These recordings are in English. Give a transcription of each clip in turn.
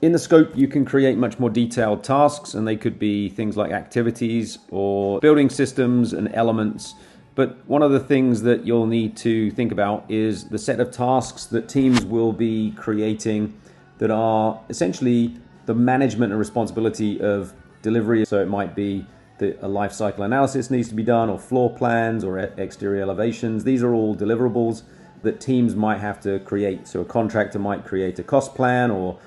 In the scope, you can create much more detailed tasks, and they could be things like activities or building systems and elements. But one of the things that you'll need to think about is the set of tasks that teams will be creating that are essentially the management and responsibility of delivery. So it might be that a life cycle analysis needs to be done, or floor plans, or exterior elevations. These are all deliverables that teams might have to create. So a contractor might create a cost plan or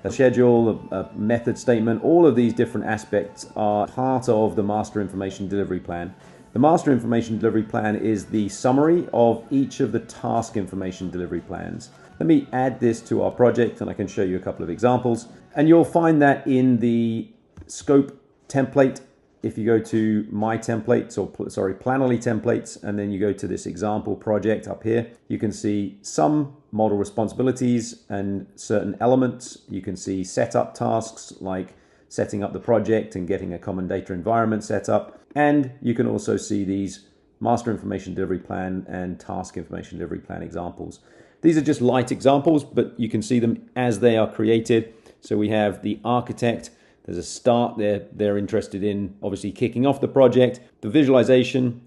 a schedule, a method statement. All of these different aspects are part of the master information delivery plan. The master information delivery plan is the summary of each of the task information delivery plans. Let me add this to our project and I can show you a couple of examples. And you'll find that in the scope template. If you go to My Templates, Planoly Templates, and then you go to this example project up here, you can see some model responsibilities and certain elements. You can see setup tasks like setting up the project and getting a common data environment set up. And you can also see these master information delivery plan and task information delivery plan examples. These are just light examples, but you can see them as they are created. So we have the architect. There's a start there. They're interested in obviously kicking off the project. The visualization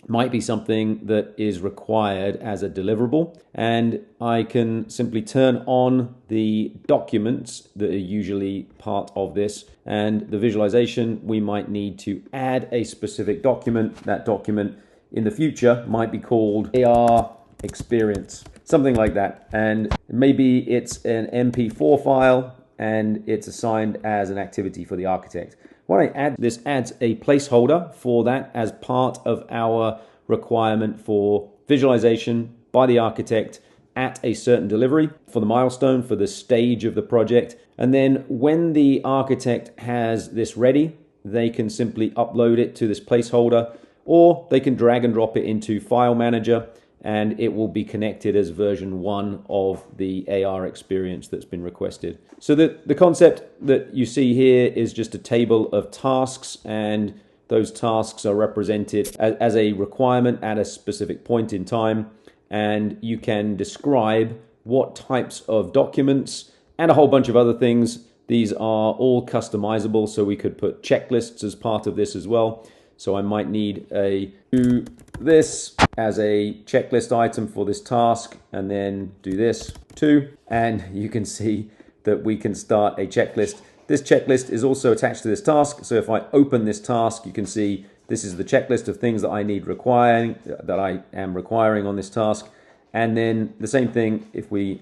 might be something that is required as a deliverable. And I can simply turn on the documents that are usually part of this. And the visualization, we might need to add a specific document. That document in the future might be called AR experience, something like that. And maybe it's an MP4 file, and it's assigned as an activity for the architect. What I add, this adds a placeholder for that as part of our requirement for visualization by the architect at a certain delivery for the milestone, for the stage of the project. And then when the architect has this ready, they can simply upload it to this placeholder, or they can drag and drop it into File Manager, and it will be connected as version 1 of the AR experience that's been requested. So the concept that you see here is just a table of tasks, and those tasks are represented as a requirement at a specific point in time, and you can describe what types of documents and a whole bunch of other things. These are all customizable, so we could put checklists as part of this as well. So I might need a do this as a checklist item for this task, and then do this too. And you can see that we can start a checklist. This checklist is also attached to this task. So if I open this task, you can see this is the checklist of things that I am requiring on this task. And then the same thing,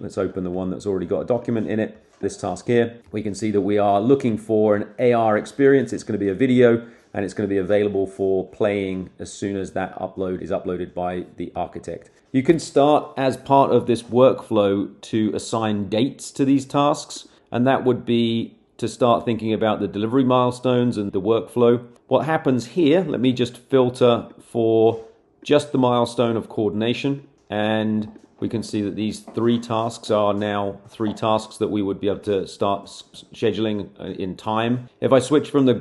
let's open the one that's already got a document in it, this task here, we can see that we are looking for an AR experience. It's going to be a video, and it's going to be available for playing as soon as that upload is uploaded by the architect. You can start as part of this workflow to assign dates to these tasks, and that would be to start thinking about the delivery milestones and the workflow. What happens here, let me just filter for just the milestone of coordination, and we can see that these 3 tasks are now 3 tasks that we would be able to start scheduling in time. If I switch from the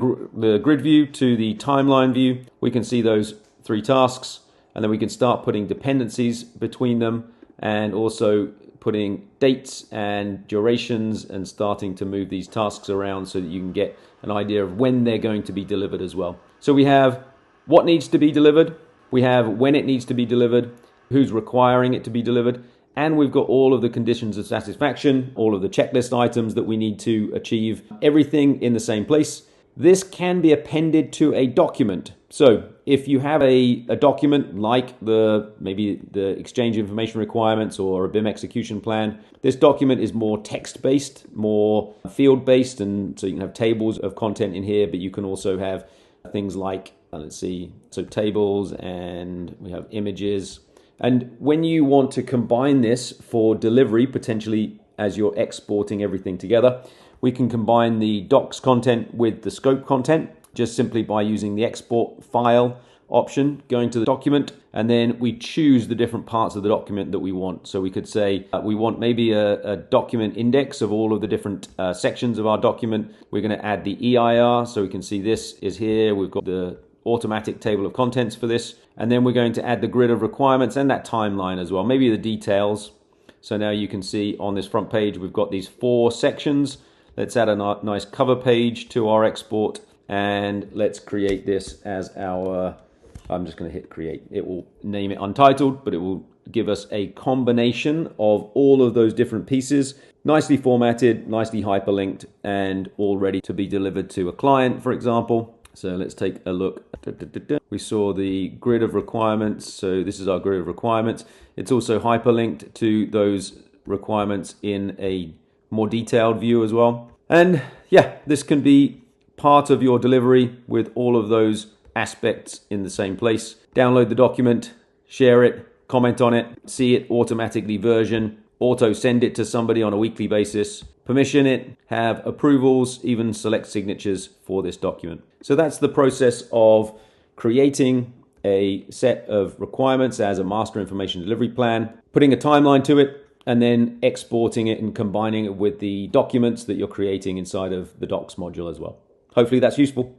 grid view to the timeline view, we can see those 3 tasks, and then we can start putting dependencies between them, and also putting dates and durations, and starting to move these tasks around so that you can get an idea of when they're going to be delivered as well. So we have what needs to be delivered, we have when it needs to be delivered, who's requiring it to be delivered, and we've got all of the conditions of satisfaction, all of the checklist items that we need to achieve, everything in the same place. This can be appended to a document. So if you have a document like maybe the exchange information requirements or a BIM execution plan, this document is more text-based, more field-based, and so you can have tables of content in here, but you can also have things like, so tables, and we have images. And when you want to combine this for delivery, potentially as you're exporting everything together, we can combine the docs content with the scope content just simply by using the export file option, going to the document, and then we choose the different parts of the document that we want. So we could say we want maybe a document index of all of the different sections of our document. We're going to add the EIR, so we can see this is here. We've got the automatic table of contents for this, and then we're going to add the grid of requirements and that timeline as well, maybe the details. So now you can see on this front page we've got these 4 sections. Let's add a nice cover page to our export, and let's create this as our, I'm just going to hit create. It will name it untitled, but it will give us a combination of all of those different pieces, nicely formatted, nicely hyperlinked, and all ready to be delivered to a client, for example. So let's take a look. We saw the grid of requirements. So this is our grid of requirements. It's also hyperlinked to those requirements in a more detailed view as well. And yeah, this can be part of your delivery with all of those aspects in the same place. Download the document, share it, comment on it, see it automatically version, auto send it to somebody on a weekly basis, permission it, have approvals, even select signatures for this document. So that's the process of creating a set of requirements as a master information delivery plan, putting a timeline to it, and then exporting it and combining it with the documents that you're creating inside of the docs module as well. Hopefully that's useful.